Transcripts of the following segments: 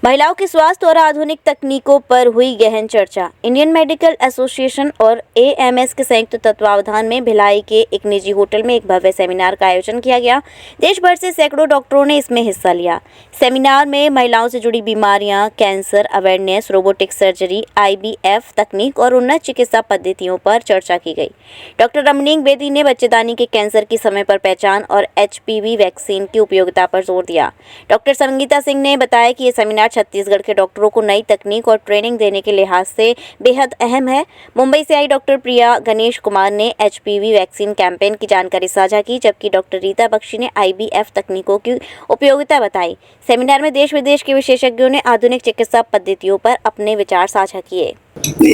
महिलाओं के स्वास्थ्य और आधुनिक तकनीकों पर हुई गहन चर्चा। इंडियन मेडिकल एसोसिएशन और एएमएस के संयुक्त तत्वावधान में भिलाई के एक निजी होटल में एक भव्य सेमिनार का आयोजन किया गया। देश भर से सैकड़ों डॉक्टरों ने इसमें हिस्सा लिया। सेमिनार में महिलाओं से जुड़ी बीमारियां, cancer awareness, robotic surgery, IVF तकनीक और उन्नत चिकित्सा पद्धतियों पर चर्चा की गई। डॉक्टर रमनीक बेदी ने बच्चेदानी के कैंसर की समय पर पहचान और एचपीवी वैक्सीन की उपयोगिता पर जोर दिया। डॉक्टर संगीता सिंह ने बताया कि ये सेमिनार छत्तीसगढ़ के डॉक्टरों को नई तकनीक और ट्रेनिंग देने के लिहाज से बेहद अहम है। मुंबई से आई डॉक्टर प्रिया गणेश कुमार ने एचपीवी वैक्सीन कैंपेन की जानकारी साझा की, जबकि डॉक्टर रीता बख्शी ने आईवीएफ तकनीकों की उपयोगिता बताई। सेमिनार में देश विदेश के विशेषज्ञों ने आधुनिक चिकित्सा पद्धतियों पर अपने विचार साझा किए।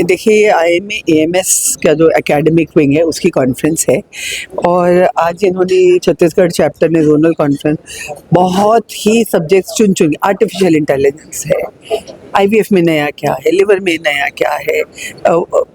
देखिए, IIM AMS का जो एकेडमिक विंग है उसकी कॉन्फ्रेंस है और आज इन्होंने छत्तीसगढ़ चैप्टर ने जोनल कॉन्फ्रेंस बहुत ही सब्जेक्ट्स चुन आर्टिफिशियल इंटेलिजेंस है, IVF में नया क्या है, लिवर में नया क्या है,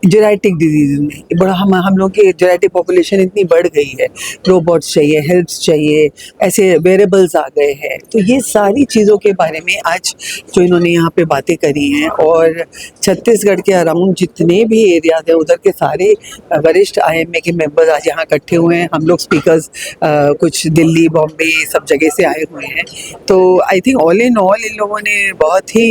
जेनेटिक डिजीज में बड़ा हम लोग की जेनेटिक पॉपुलेशन इतनी बढ़ गई है, रोबोट्स चाहिए, हेल्प्स चाहिए, ऐसे वेरेबल्स आ गए हैं। तो ये सारी चीज़ों के बारे में आज जो इन्होंने यहाँ पे बातें करी हैं और छत्तीसगढ़ के अराउंड जितने भी एरियाज हैं उधर के सारे वरिष्ठ IIM के मेंबर्स आज यहाँ इकट्ठे हुए हैं। हम लोग स्पीकर्स कुछ दिल्ली, बॉम्बे सब जगह से आए हुए हैं। तो I think all in all in लोगों ने बहुत ही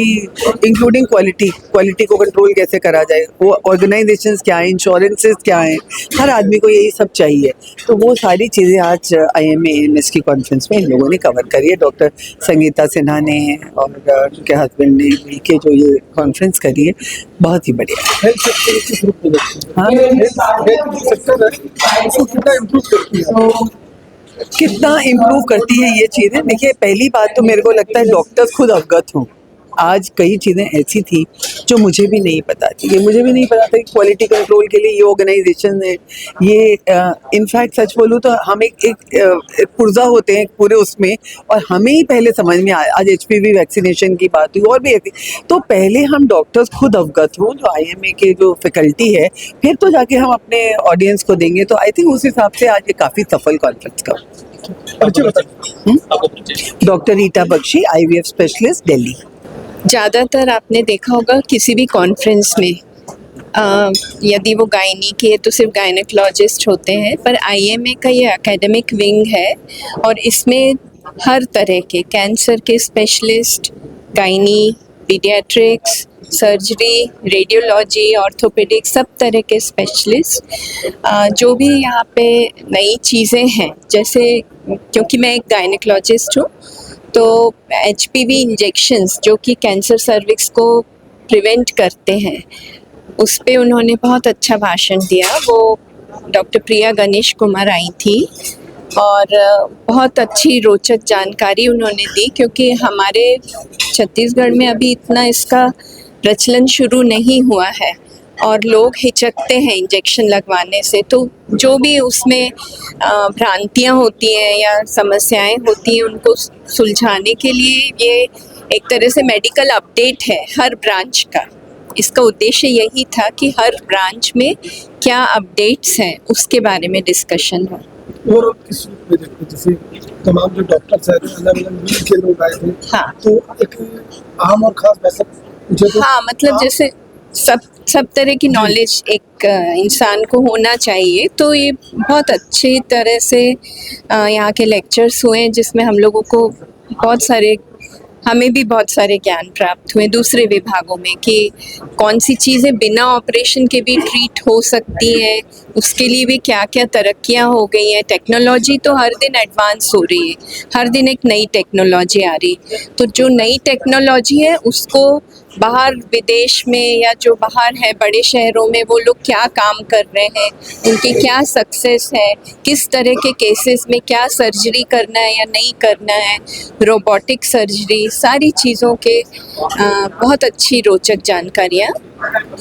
इंक्लूडिंग क्वालिटी को कंट्रोल कैसे करा जाए, वो ऑर्गेनाइजेशंस क्या हैं, इंश्योरेंसेस क्या हैं, हर आदमी को यही सब चाहिए। तो वो सारी चीज़ें आज IIM AMS की कॉन्फ्रेंस में इन लोगों ने कवर करी है। डॉक्टर संगीता सिन्हा ने और उनके हस्बैंड ने मिलकर जो ये कॉन्फ्रेंस करी है, बहुत ही बढ़िया। हाँ, कितना इम्प्रूव करती है ये चीज़ें। देखिए, पहली बात तो मेरे को लगता है डॉक्टर्स खुद अवगत हों। आज कई चीज़ें ऐसी थी जो मुझे भी नहीं पता थी। ये मुझे भी नहीं पता था कि क्वालिटी कंट्रोल के लिए ये ऑर्गेनाइजेशन है। ये इनफैक्ट सच बोलूँ तो हम एक पुर्जा होते हैं पूरे उसमें, और हमें ही पहले समझ में आया। आज HPV वैक्सीनेशन की बात हुई और भी ऐसी। तो पहले हम डॉक्टर्स खुद अवगत हों, जो IIM के जो फैकल्टी है, फिर तो जाके हम अपने ऑडियंस को देंगे। तो आई थिंक उस हिसाब से आज ये काफ़ी सफल कॉन्फ्रेंस का। Doctor Rita Bakshi, IVF specialist, Delhi. ज़्यादातर आपने देखा होगा किसी भी कॉन्फ्रेंस में यदि वो गायनी की है तो सिर्फ गायनेकोलॉजिस्ट होते हैं, पर IIM का ये एकेडमिक विंग है और इसमें हर तरह के कैंसर के specialist, gynae, paediatrics, surgery, radiology, orthopaedics, सब तरह के स्पेशलिस्ट जो भी यहाँ पे नई चीज़ें हैं। जैसे क्योंकि मैं एक गायनेकोलॉजिस्ट हूँ, तो HPV इंजेक्शंस जो कि कैंसर सर्विक्स को प्रिवेंट करते हैं, उस पे उन्होंने बहुत अच्छा भाषण दिया। वो डॉक्टर प्रिया गणेश कुमार आई थी और बहुत अच्छी रोचक जानकारी उन्होंने दी, क्योंकि हमारे छत्तीसगढ़ में अभी इतना इसका प्रचलन शुरू नहीं हुआ है और लोग हिचकते हैं इंजेक्शन लगवाने से। तो जो भी उसमें भ्रांतियाँ होती हैं या समस्याएं होती हैं, उनको सुलझाने के लिए ये एक तरह से मेडिकल अपडेट है हर ब्रांच का। इसका उद्देश्य यही था कि हर ब्रांच में क्या अपडेट्स हैं उसके बारे में डिस्कशन हो। और किस रूप में देखते, जैसे तमाम जो डॉक्टर्स हैं अलग-अलग के लोग आए थे। हाँ, तो एक आम और खास वैसा तो हाँ, मतलब जैसे सब तरह की नॉलेज एक इंसान को होना चाहिए। तो ये बहुत अच्छी तरह से यहाँ के लेक्चर्स हुए, जिसमें हम लोगों को हमें भी बहुत सारे ज्ञान प्राप्त हुए दूसरे विभागों में कि कौन सी चीज़ें बिना ऑपरेशन के भी ट्रीट हो सकती हैं, उसके लिए भी क्या क्या तरक्कियां हो गई हैं। टेक्नोलॉजी तो हर दिन एडवांस हो रही है, हर दिन एक नई टेक्नोलॉजी आ रही है। तो जो नई टेक्नोलॉजी है उसको बाहर विदेश में या जो बाहर है बड़े शहरों में, वो लोग क्या काम कर रहे हैं, उनकी क्या सक्सेस है, किस तरह के केसेस में क्या सर्जरी करना है या नहीं करना है, रोबोटिक सर्जरी, सारी चीज़ों के बहुत अच्छी रोचक जानकारियाँ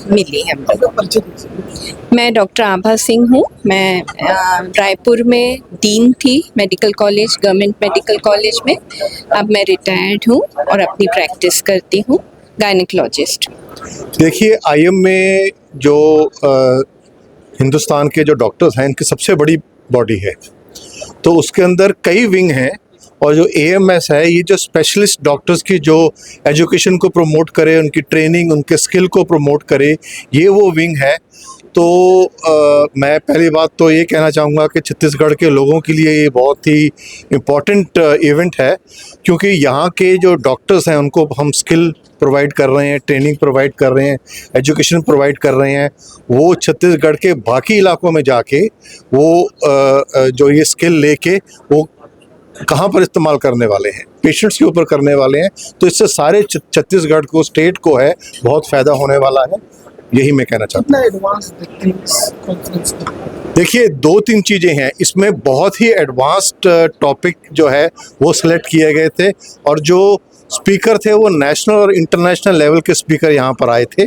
मिली है। मैं डॉक्टर आभा सिंह हूँ। मैं रायपुर में डीन थी medical college, government medical college में। अब मैं रिटायर्ड हूँ और अपनी प्रैक्टिस करती हूँ, गायनेकोलॉजिस्ट। देखिए, IIM में जो हिंदुस्तान के जो डॉक्टर्स हैं, इनकी सबसे बड़ी बॉडी है, तो उसके अंदर कई विंग हैं और जो AMS है, ये जो स्पेशलिस्ट डॉक्टर्स की जो एजुकेशन को प्रमोट करे, उनकी ट्रेनिंग, उनके स्किल को प्रमोट करे, ये वो विंग है। तो मैं पहली बात तो ये कहना चाहूँगा कि छत्तीसगढ़ के लोगों के लिए ये बहुत ही इम्पॉर्टेंट इवेंट है, क्योंकि यहाँ के जो डॉक्टर्स हैं उनको हम स्किल प्रोवाइड कर रहे हैं, ट्रेनिंग प्रोवाइड कर रहे हैं, एजुकेशन प्रोवाइड कर रहे हैं। वो छत्तीसगढ़ के बाकी इलाकों में जाके वो जो ये स्किल लेके वो कहाँ पर इस्तेमाल करने वाले हैं, पेशेंट्स के ऊपर करने वाले हैं। तो इससे सारे छत्तीसगढ़ को, स्टेट को है बहुत फ़ायदा होने वाला है, यही मैं कहना चाहता हूँ। कितना एडवांस देखते हैं इस कॉन्फ्रेंस को? देखिए, 2-3 चीज़ें हैं इसमें। बहुत ही एडवांस्ड टॉपिक जो है वो सिलेक्ट किए गए थे, और जो स्पीकर थे वो नेशनल और इंटरनेशनल लेवल के स्पीकर यहाँ पर आए थे,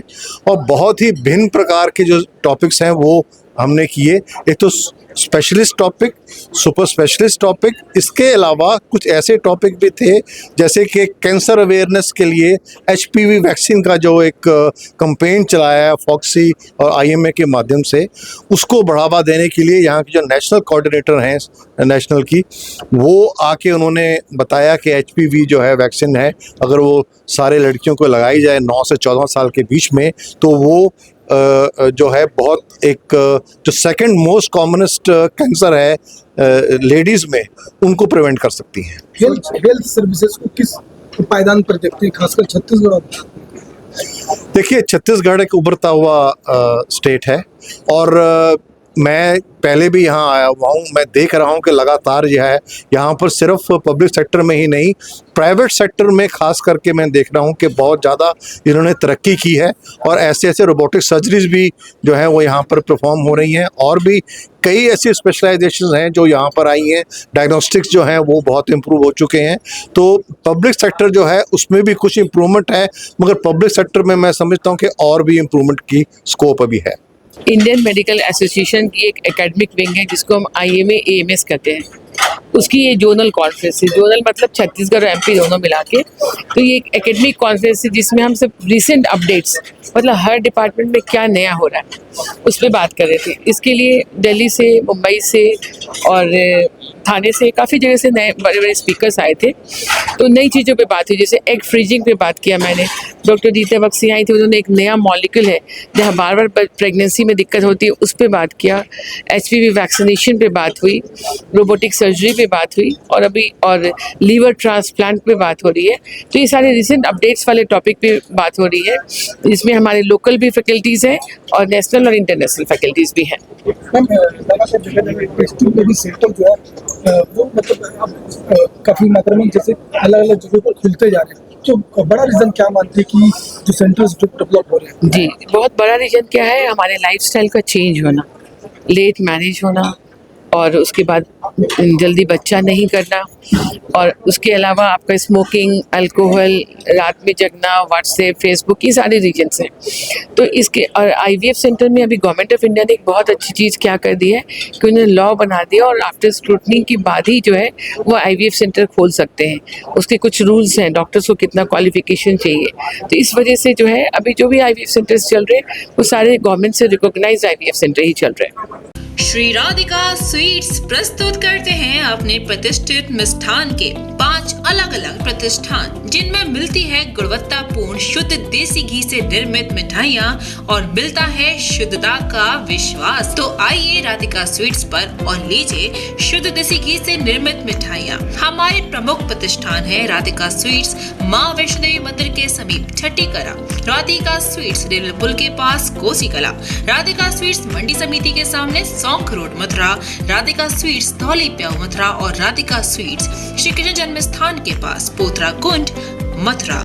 और बहुत ही भिन्न प्रकार के जो टॉपिक्स हैं वो हमने किए। एक तो specialist topic, super specialist topic, इसके अलावा कुछ ऐसे टॉपिक भी थे जैसे कि कैंसर अवेयरनेस के लिए HPV वैक्सीन का जो एक कैंपेन चलाया है फॉक्सी और IMA के माध्यम से, उसको बढ़ावा देने के लिए यहाँ की जो नेशनल कोऑर्डिनेटर हैं नेशनल की, वो आके उन्होंने बताया कि HPV जो है वैक्सीन है, अगर वो सारे लड़कियों को लगाई जाए 9 से 14 साल के बीच में, तो वो जो है बहुत एक जो सेकंड मोस्ट कॉमनेस्ट कैंसर है लेडीज़ में, उनको प्रिवेंट कर सकती हैं। हेल्थ सर्विसेज को किस पायदान पर देखते हैं, खासकर छत्तीसगढ़? देखिए, छत्तीसगढ़ एक उभरता हुआ स्टेट है, और मैं पहले भी यहाँ आया हुआ हूँ। मैं देख रहा हूँ कि लगातार जो है यहाँ पर सिर्फ पब्लिक सेक्टर में ही नहीं, प्राइवेट सेक्टर में खास करके मैं देख रहा हूँ कि बहुत ज़्यादा इन्होंने तरक्की की है, और ऐसे ऐसे रोबोटिक सर्जरीज भी जो है वो यहाँ पर परफॉर्म हो रही हैं, और भी कई ऐसी स्पेशलाइजेशन हैं जो यहाँ पर आई हैं। डायग्नोस्टिक्स जो हैं वो बहुत इम्प्रूव हो चुके हैं। तो पब्लिक सेक्टर जो है उसमें भी कुछ इम्प्रूवमेंट है, मगर पब्लिक सेक्टर में मैं समझता हूँ कि और भी इम्प्रूवमेंट की स्कोप अभी है। इंडियन मेडिकल एसोसिएशन की एक एकेडमिक विंग है जिसको हम IMA AMS कहते हैं, उसकी ये जोनल कॉन्फ्रेंस है। जोनल मतलब छत्तीसगढ़ और MP दोनों मिला के। तो ये एक एकेडमिक कॉन्फ्रेंस है जिसमें हम सब रिसेंट अपडेट्स, मतलब हर डिपार्टमेंट में क्या नया हो रहा है उस पर बात कर रहे थे। इसके लिए दिल्ली से, मुंबई से और थाने से, काफ़ी जगह से नए बड़े बड़े स्पीकर्स आए थे। तो नई चीज़ों पे बात हुई, जैसे एग फ्रीजिंग पे बात किया मैंने। डॉक्टर गीता बक्सी आई थी, उन्होंने एक नया मॉलिक्यूल है जहाँ बार बार प्रेगनेंसी में दिक्कत होती है, उस पर बात किया। HPV वैक्सीनेशन पे बात हुई, रोबोटिक सर्जरी पे बात हुई, और लीवर ट्रांसप्लांट पे बात हो रही है। तो ये सारे रिसेंट अपडेट्स वाले टॉपिक पे बात हो रही है, जिसमें हमारे लोकल भी फैकल्टीज़ हैं और नेशनल और इंटरनेशनल फैकल्टीज़ भी हैं। लगातार जगह टेस्टिंग के भी सेंटर जो है वो मतलब अब काफ़ी मात्रा में जैसे अलग अलग जगहों पर खुलते जा रहे हैं, तो बड़ा रीज़न क्या मानते हैं कि जो सेंटर्स डेवलप हो रहे हैं? जी, बहुत बड़ा रीज़न क्या है, हमारे लाइफस्टाइल का चेंज होना, लेट मैरिज होना, और उसके बाद जल्दी बच्चा नहीं करना, और उसके अलावा आपका स्मोकिंग, अल्कोहल, रात में जगना, व्हाट्सएप, फेसबुक, ये सारे रीजन्स हैं। तो इसके और IVF सेंटर में अभी गवर्नमेंट ऑफ इंडिया ने एक बहुत अच्छी चीज़ क्या कर दी है कि उन्होंने लॉ बना दिया, और आफ्टर स्क्रूटनी के बाद ही जो है वो IVF सेंटर खोल सकते हैं। उसके कुछ रूल्स हैं, डॉक्टर्स को कितना क्वालिफिकेशन चाहिए। तो इस वजह से जो है अभी जो भी IVF सेंटर्स चल रहे हैं वो सारे गवर्नमेंट से रिकॉग्नाइज्ड IVF सेंटर ही चल रहे हैं। श्री राधिका स्वीट्स प्रस्तुत करते हैं अपने प्रतिष्ठित मिष्ठान के 5 अलग अलग प्रतिष्ठान, जिनमें मिलती है गुणवत्तापूर्ण शुद्ध देसी घी से निर्मित मिठाइयाँ और मिलता है शुद्धता का विश्वास। तो आइए राधिका स्वीट्स पर और लीजिए शुद्ध देसी घी से निर्मित मिठाइयाँ। हमारे प्रमुख प्रतिष्ठान है राधिका स्वीट्स, माँ वैष्णो देवी मंदिर के समीप छठी कला, राधिका स्वीट्स रेलवे पुल के पास कोसी कला, राधिका स्वीट्स मंडी समिति के सामने सौंख रोड मथुरा, राधिका स्वीट्स धौली प्याऊ मथुरा और राधिका स्वीट्स श्री कृष्ण जन्म स्थान के पास पोथरा कुंड मथुरा।